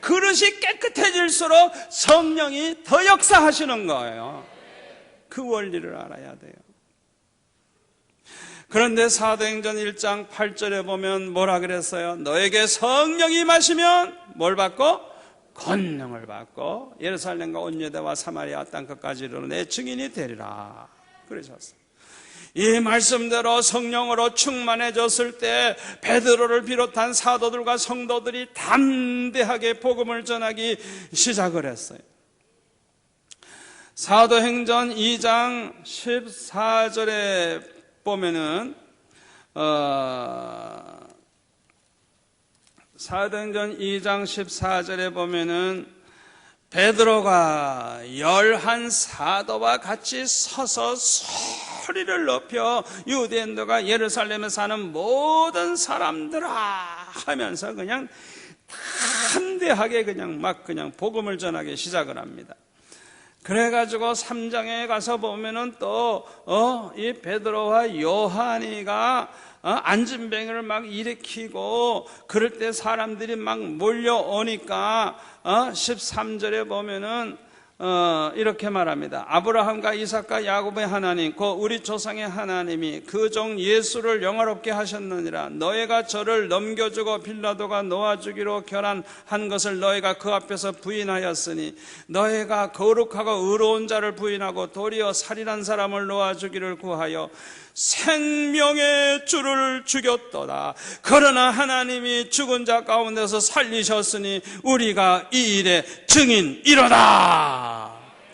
[SPEAKER 1] 그릇이 깨끗해질수록 성령이 더 역사하시는 거예요. 그 원리를 알아야 돼요. 그런데 사도행전 1장 8절에 보면 뭐라 그랬어요? 너에게 성령이 임하시면 뭘 받고? 권능을 받고 예루살렘과 온 유대와 사마리아 땅 끝까지 이르러 내 증인이 되리라 그러셨어요. 이 말씀대로 성령으로 충만해졌을 때 베드로를 비롯한 사도들과 성도들이 담대하게 복음을 전하기 시작을 했어요. 사도행전 2장 14절에 보면은 사도행전 2장 14절에 보면은 베드로가 11 사도와 같이 서서 소리를 높여 유대인들과 예루살렘에 사는 모든 사람들아 하면서 그냥 담대하게 그냥 복음을 전하기 시작을 합니다. 그래가지고 3장에 가서 보면은 또 이 베드로와 요한이가 안진뱅이를 막 일으키고 그럴 때 사람들이 막 몰려오니까 13절에 보면은 이렇게 말합니다. 아브라함과 이삭과 야곱의 하나님 곧 우리 조상의 하나님이 그 종 예수를 영화롭게 하셨느니라. 너희가 저를 넘겨주고 빌라도가 놓아주기로 결한한 것을 너희가 그 앞에서 부인하였으니 너희가 거룩하고 의로운 자를 부인하고 도리어 살인한 사람을 놓아주기를 구하여 생명의 주를 죽였도다. 그러나 하나님이 죽은 자 가운데서 살리셨으니 우리가 이 일의 증인이로다.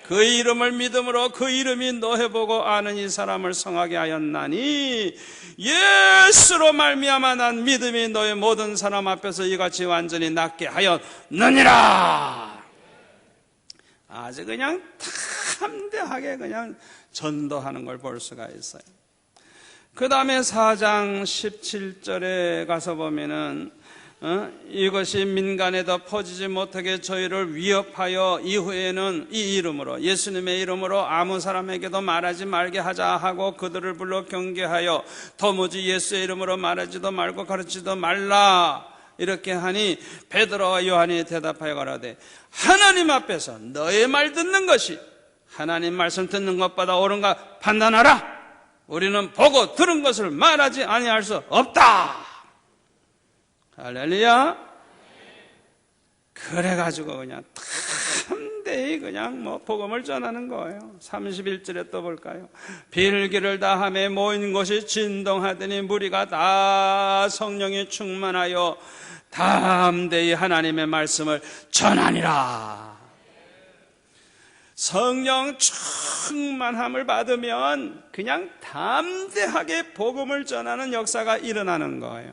[SPEAKER 1] 그의 이름을 믿음으로 그 이름이 너희 보고 아는 이 사람을 성하게 하였나니 예수로 말미암아 난 믿음이 너희 모든 사람 앞에서 이같이 완전히 낫게 하였느니라. 아주 그냥 담대하게 그냥 전도하는 걸 볼 수가 있어요. 그 다음에 4장 17절에 가서 보면은 이것이 민간에 더 퍼지지 못하게 저희를 위협하여 이후에는 이 이름으로 예수님의 이름으로 아무 사람에게도 말하지 말게 하자 하고 그들을 불러 경계하여 도무지 예수의 이름으로 말하지도 말고 가르치지도 말라 이렇게 하니 베드로와 요한이 대답하여 가라되 하나님 앞에서 너의 말 듣는 것이 하나님 말씀 듣는 것보다 옳은가 판단하라. 우리는 보고 들은 것을 말하지 아니할 수 없다. 할렐루야. 그래가지고 그냥 담대히 그냥 복음을 전하는 거예요. 31절에 또 볼까요? 빌기를 다함에 모인 곳이 진동하더니 무리가 다 성령이 충만하여 담대히 하나님의 말씀을 전하니라. 성령 충만함을 받으면 그냥 담대하게 복음을 전하는 역사가 일어나는 거예요.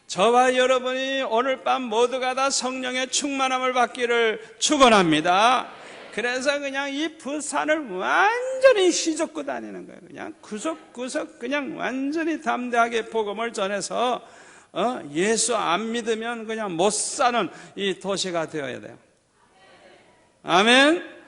[SPEAKER 1] 저와 여러분이 오늘 밤 모두가 다 성령의 충만함을 받기를 축원합니다. 그래서 그냥 이 부산을 완전히 휘젓고 다니는 거예요. 그냥 구석구석 그냥 완전히 담대하게 복음을 전해서 예수 안 믿으면 그냥 못 사는 이 도시가 되어야 돼요. 아멘.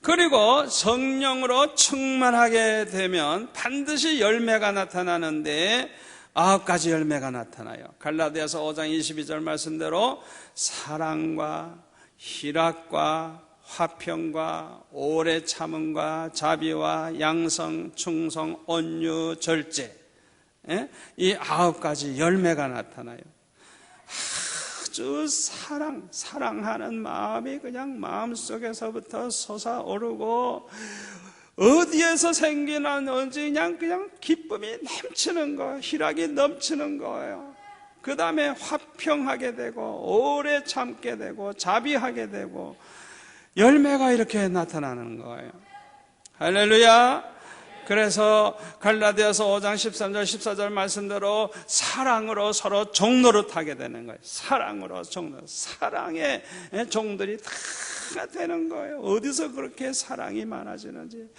[SPEAKER 1] 그리고 성령으로 충만하게 되면 반드시 열매가 나타나는데 9가지 열매가 나타나요. 갈라디아서 5장 22절 말씀대로 사랑과 희락과 화평과 오래 참음과 자비와 양성, 충성, 온유, 절제 이 9가지 열매가 나타나요. 아주 사랑하는 마음이 그냥 마음속에서부터 솟아오르고 어디에서 생기는지 그냥 기쁨이 넘치는 거예요. 희락이 넘치는 거예요. 그 다음에 화평하게 되고 오래 참게 되고 자비하게 되고 열매가 이렇게 나타나는 거예요. 할렐루야. 그래서 갈라디아서 5장 13절 14절 말씀대로 사랑으로 서로 종노릇하게 되는 거예요. 사랑으로 종노릇, 사랑의 종들이 다 되는 거예요. 어디서 그렇게 사랑이 많아지는지.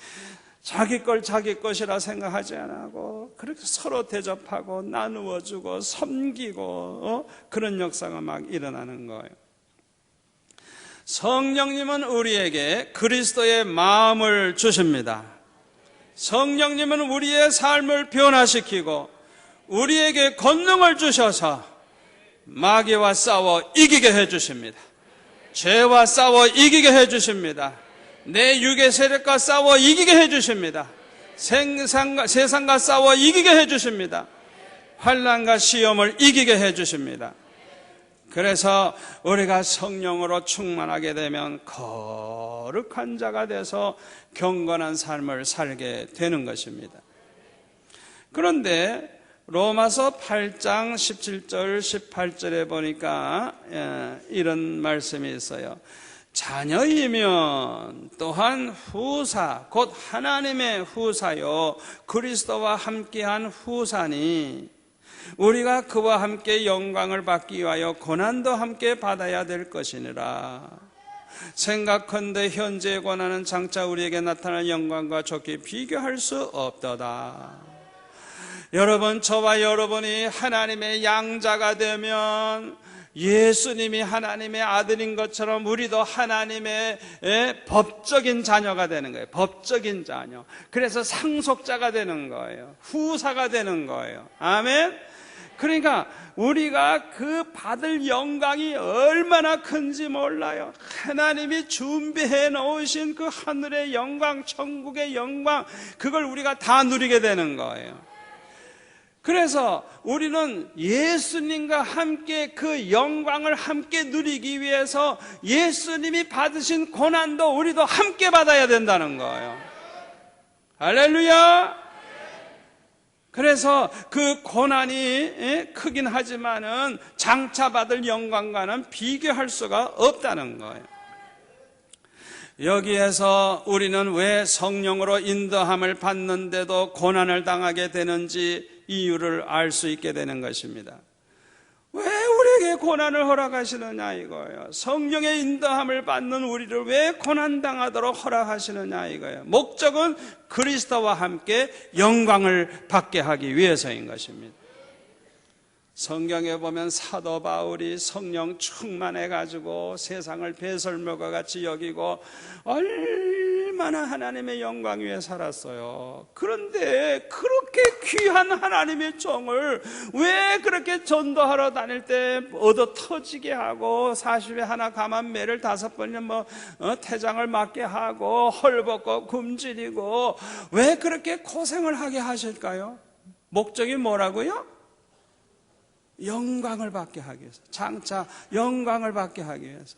[SPEAKER 1] 자기 걸 자기 것이라 생각하지 않고 그렇게 서로 대접하고 나누어주고 섬기고 그런 역사가 막 일어나는 거예요. 성령님은 우리에게 그리스도의 마음을 주십니다. 성령님은 우리의 삶을 변화시키고 우리에게 권능을 주셔서 마귀와 싸워 이기게 해주십니다. 죄와 싸워 이기게 해주십니다. 내 육의 세력과 싸워 이기게 해주십니다. 세상과 싸워 이기게 해주십니다. 환난과 시험을 이기게 해주십니다. 그래서 우리가 성령으로 충만하게 되면 거룩한 자가 돼서 경건한 삶을 살게 되는 것입니다. 그런데 로마서 8장 17절 18절에 보니까 이런 말씀이 있어요. 자녀이면 또한 후사, 곧 하나님의 후사요 그리스도와 함께한 후사니 우리가 그와 함께 영광을 받기 위하여 고난도 함께 받아야 될 것이니라. 생각컨대 현재의 고난은 장차 우리에게 나타날 영광과 좋게 비교할 수 없도다. 여러분, 저와 여러분이 하나님의 양자가 되면 예수님이 하나님의 아들인 것처럼 우리도 하나님의 법적인 자녀가 되는 거예요. 법적인 자녀. 그래서 상속자가 되는 거예요. 후사가 되는 거예요. 아멘. 그러니까 우리가 그 받을 영광이 얼마나 큰지 몰라요. 하나님이 준비해 놓으신 그 하늘의 영광, 천국의 영광, 그걸 우리가 다 누리게 되는 거예요. 그래서 우리는 예수님과 함께 그 영광을 함께 누리기 위해서 예수님이 받으신 고난도 우리도 함께 받아야 된다는 거예요. 할렐루야! 그래서 그 고난이 크긴 하지만은 장차 받을 영광과는 비교할 수가 없다는 거예요. 여기에서 우리는 왜 성령으로 인도함을 받는데도 고난을 당하게 되는지 이유를 알 수 있게 되는 것입니다. 왜 우리에게 고난을 허락하시느냐 이거예요. 성령의 인도함을 받는 우리를 왜 고난당하도록 허락하시느냐 이거예요. 목적은 그리스도와 함께 영광을 받게 하기 위해서인 것입니다. 성경에 보면 사도 바울이 성령 충만해가지고 세상을 배설물과 같이 여기고 얼마나 하나님의 영광 위에 살았어요. 그런데 그렇게 귀한 하나님의 종을 왜 그렇게 전도하러 다닐 때 얻어 터지게 하고 40에 하나 감한 매를 5번이나 태장을 맞게 하고 헐벗고 굶주리고 왜 그렇게 고생을 하게 하실까요? 목적이 뭐라고요? 영광을 받게 하기 위해서, 장차 영광을 받게 하기 위해서.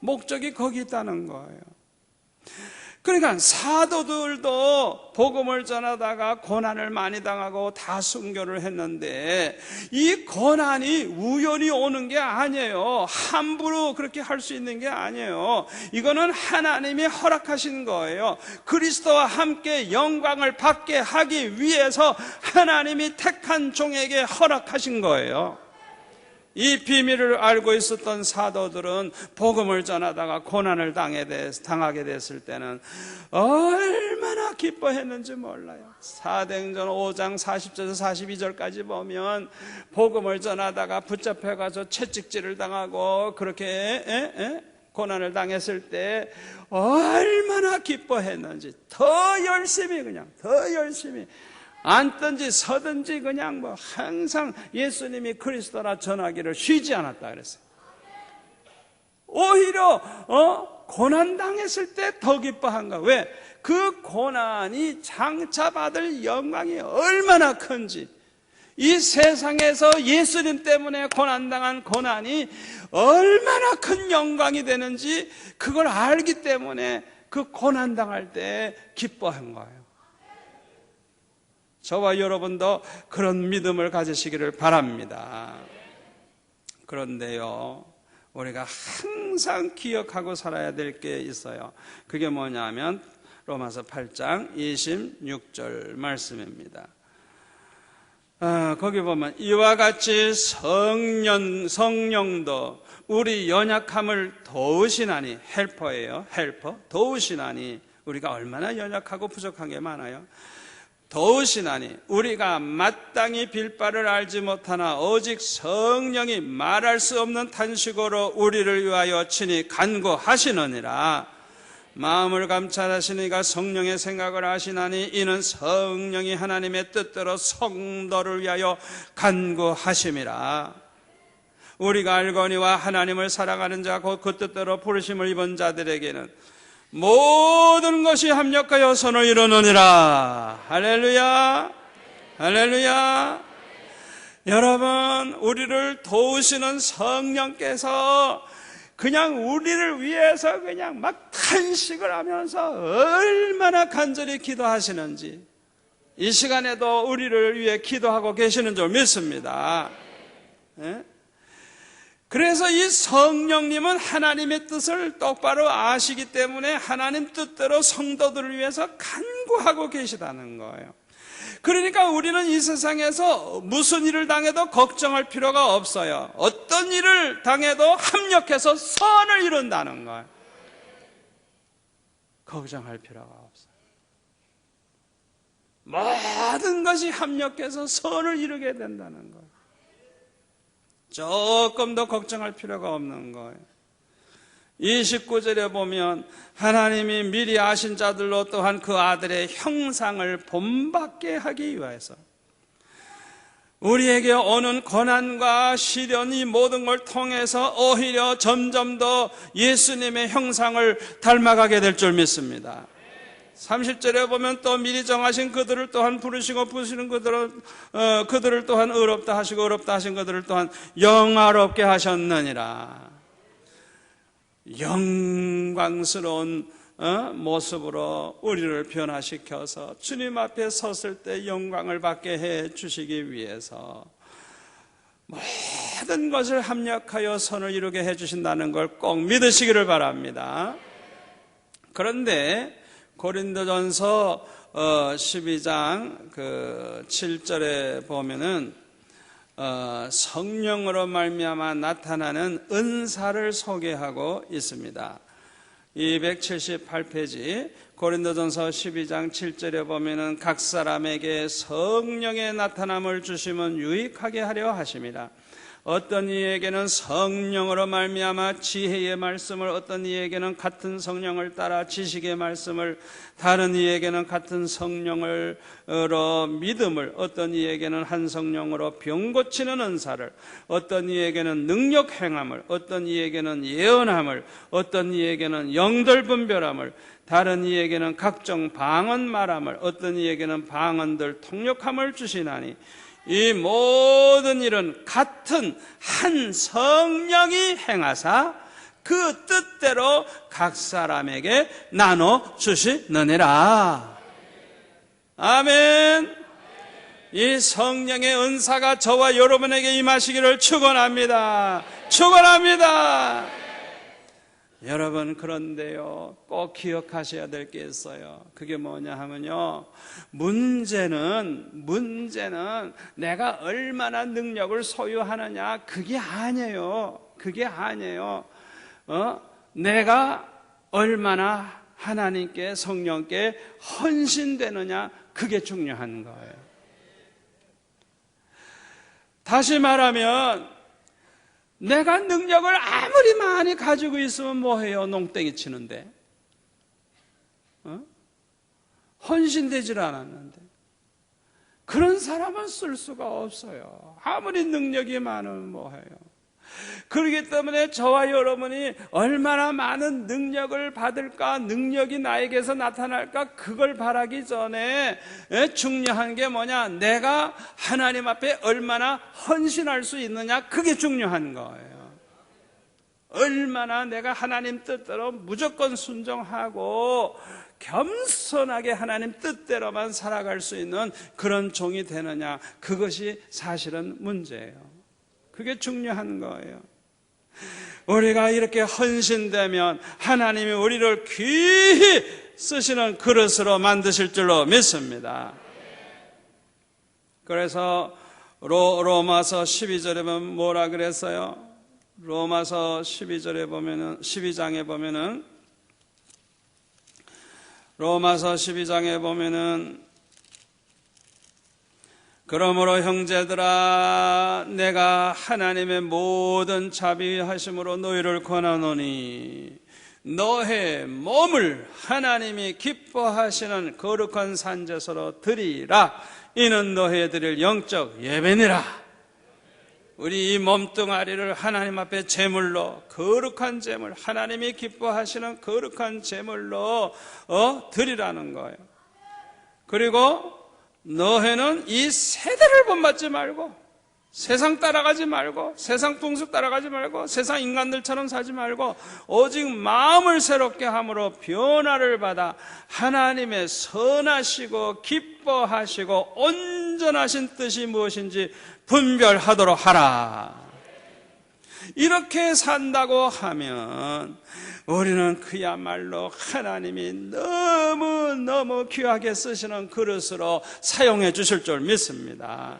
[SPEAKER 1] 목적이 거기 있다는 거예요. 그러니까 사도들도 복음을 전하다가 고난을 많이 당하고 다 순교를 했는데 이 고난이 우연히 오는 게 아니에요. 함부로 그렇게 할 수 있는 게 아니에요. 이거는 하나님이 허락하신 거예요. 그리스도와 함께 영광을 받게 하기 위해서 하나님이 택한 종에게 허락하신 거예요. 이 비밀을 알고 있었던 사도들은 복음을 전하다가 고난을 당하게 됐을 때는 얼마나 기뻐했는지 몰라요. 사도행전 5장 40절에서 42절까지 보면 복음을 전하다가 붙잡혀가서 채찍질을 당하고 그렇게 고난을 당했을 때 얼마나 기뻐했는지 더 열심히 앉든지 서든지 그냥 항상 예수님이 그리스도라 전하기를 쉬지 않았다 그랬어요. 오히려 고난 당했을 때 더 기뻐한가? 왜? 그 고난이 장차 받을 영광이 얼마나 큰지, 이 세상에서 예수님 때문에 고난당한 고난이 얼마나 큰 영광이 되는지 그걸 알기 때문에 그 고난당할 때 기뻐한 거예요. 저와 여러분도 그런 믿음을 가지시기를 바랍니다. 그런데요, 우리가 항상 기억하고 살아야 될 게 있어요. 그게 뭐냐면 로마서 8장 26절 말씀입니다. 거기 보면 이와 같이 성령도 우리 연약함을 도우시나니, 헬퍼예요. 헬퍼. 도우시나니, 우리가 얼마나 연약하고 부족한 게 많아요. 도우시나니 우리가 마땅히 빌 바를 알지 못하나 오직 성령이 말할 수 없는 탄식으로 우리를 위하여 친히 간구하시느니라. 마음을 감찰하시니가 성령의 생각을 아시나니 이는 성령이 하나님의 뜻대로 성도를 위하여 간구하심이라. 우리가 알거니와 하나님을 사랑하는 자 곧 그 뜻대로 부르심을 입은 자들에게는 모든 것이 합력하여 선을 이루느니라. 할렐루야, 할렐루야. 여러분, 우리를 도우시는 성령께서 그냥 우리를 위해서 그냥 막 탄식을 하면서 얼마나 간절히 기도하시는지 이 시간에도 우리를 위해 기도하고 계시는 줄 믿습니다. 그래서 이 성령님은 하나님의 뜻을 똑바로 아시기 때문에 하나님 뜻대로 성도들을 위해서 간구하고 계시다는 거예요. 그러니까 우리는 이 세상에서 무슨 일을 당해도 걱정할 필요가 없어요. 어떤 일을 당해도 합력해서 선을 이룬다는 거예요. 걱정할 필요가 없어요. 모든 것이 합력해서 선을 이루게 된다는 거예요. 조금 더 걱정할 필요가 없는 거예요. 29절에 보면 하나님이 미리 아신 자들로 또한 그 아들의 형상을 본받게 하기 위해서 우리에게 오는 고난과 시련이 모든 걸 통해서 오히려 점점 더 예수님의 형상을 닮아가게 될 줄 믿습니다. 30절에 보면 또 미리 정하신 그들을 또한 부르시고 부르시는 그들을 또한 의롭다 하시고 의롭다 하신 그들을 또한 영화롭게 하셨느니라. 영광스러운 모습으로 우리를 변화시켜서 주님 앞에 섰을 때 영광을 받게 해 주시기 위해서 모든 것을 합력하여 선을 이루게 해 주신다는 걸 꼭 믿으시기를 바랍니다. 그런데 고린도전서 12장 7절에 보면은 성령으로 말미암아 나타나는 은사를 소개하고 있습니다. 278페이지 고린도전서 12장 7절에 보면은 각 사람에게 성령의 나타남을 주심은 유익하게 하려 하심이라. 어떤 이에게는 성령으로 말미암아 지혜의 말씀을, 어떤 이에게는 같은 성령을 따라 지식의 말씀을, 다른 이에게는 같은 성령으로 믿음을, 어떤 이에게는 한 성령으로 병 고치는 은사를, 어떤 이에게는 능력 행함을, 어떤 이에게는 예언함을, 어떤 이에게는 영들 분별함을, 다른 이에게는 각종 방언 말함을, 어떤 이에게는 방언들 통역함을 주시나니 이 모든 일은 같은 한 성령이 행하사 그 뜻대로 각 사람에게 나눠 주시느니라. 아멘. 이 성령의 은사가 저와 여러분에게 임하시기를 축원합니다. 축원합니다. 여러분, 그런데요, 꼭 기억하셔야 될 게 있어요. 그게 뭐냐 하면요, 문제는 내가 얼마나 능력을 소유하느냐, 그게 아니에요. 그게 아니에요. 내가 얼마나 하나님께, 성령께 헌신되느냐, 그게 중요한 거예요. 다시 말하면 내가 능력을 아무리 많이 가지고 있으면 뭐해요? 농땡이 치는데. 헌신되질 않았는데. 그런 사람은 쓸 수가 없어요. 아무리 능력이 많으면 뭐해요? 그렇기 때문에 저와 여러분이 얼마나 많은 능력을 받을까, 능력이 나에게서 나타날까, 그걸 바라기 전에 중요한 게 뭐냐, 내가 하나님 앞에 얼마나 헌신할 수 있느냐, 그게 중요한 거예요. 얼마나 내가 하나님 뜻대로 무조건 순종하고 겸손하게 하나님 뜻대로만 살아갈 수 있는 그런 종이 되느냐, 그것이 사실은 문제예요. 그게 중요한 거예요. 우리가 이렇게 헌신되면 하나님이 우리를 귀히 쓰시는 그릇으로 만드실 줄로 믿습니다. 그래서 로마서 12절에 보면 뭐라 그랬어요? 로마서 12절에 보면은, 12장에 보면은, 로마서 12장에 보면은, 그러므로 형제들아, 내가 하나님의 모든 자비하심으로 너희를 권하노니 너의 몸을 하나님이 기뻐하시는 거룩한 산제사로 드리라. 이는 너의 드릴 영적 예배니라. 우리 이 몸뚱아리를 하나님 앞에 제물로, 거룩한 제물, 하나님이 기뻐하시는 거룩한 제물로 드리라는 거예요. 그리고 너희는 이 세대를 본받지 말고, 세상 따라가지 말고, 세상 풍습 따라가지 말고, 세상 인간들처럼 살지 말고, 오직 마음을 새롭게 함으로 변화를 받아 하나님의 선하시고 기뻐하시고 온전하신 뜻이 무엇인지 분별하도록 하라. 이렇게 산다고 하면 우리는 그야말로 하나님이 너무너무 귀하게 쓰시는 그릇으로 사용해 주실 줄 믿습니다.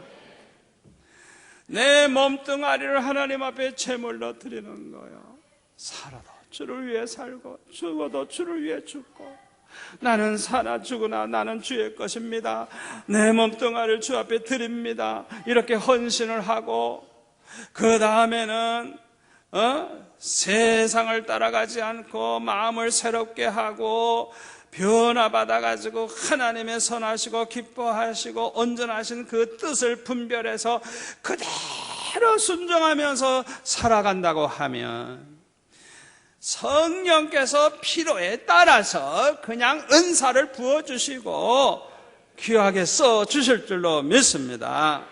[SPEAKER 1] 내 몸뚱아리를 하나님 앞에 제물로 드리는 거요. 살아도 주를 위해 살고 죽어도 주를 위해 죽고, 나는 사나 죽으나 나는 주의 것입니다. 내 몸뚱아리를 주 앞에 드립니다. 이렇게 헌신을 하고, 그 다음에는 세상을 따라가지 않고 마음을 새롭게 하고 변화받아가지고 하나님의 선하시고 기뻐하시고 온전하신 그 뜻을 분별해서 그대로 순종하면서 살아간다고 하면 성령께서 필요에 따라서 그냥 은사를 부어주시고 귀하게 써주실 줄로 믿습니다.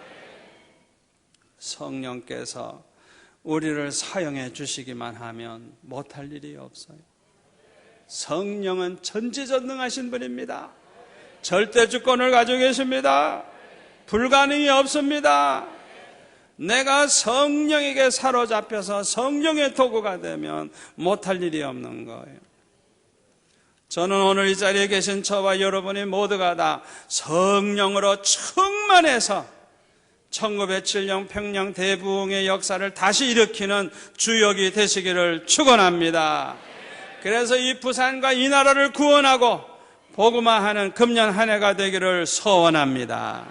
[SPEAKER 1] 성령께서 우리를 사용해 주시기만 하면 못할 일이 없어요. 성령은 전지전능하신 분입니다. 절대 주권을 가지고 계십니다. 불가능이 없습니다. 내가 성령에게 사로잡혀서 성령의 도구가 되면 못할 일이 없는 거예요. 저는 오늘 이 자리에 계신 저와 여러분이 모두가 다 성령으로 충만해서 1907년 평양 대부흥의 역사를 다시 일으키는 주역이 되시기를 축원합니다. 그래서 이 부산과 이 나라를 구원하고 복음화하는 금년 한 해가 되기를 소원합니다.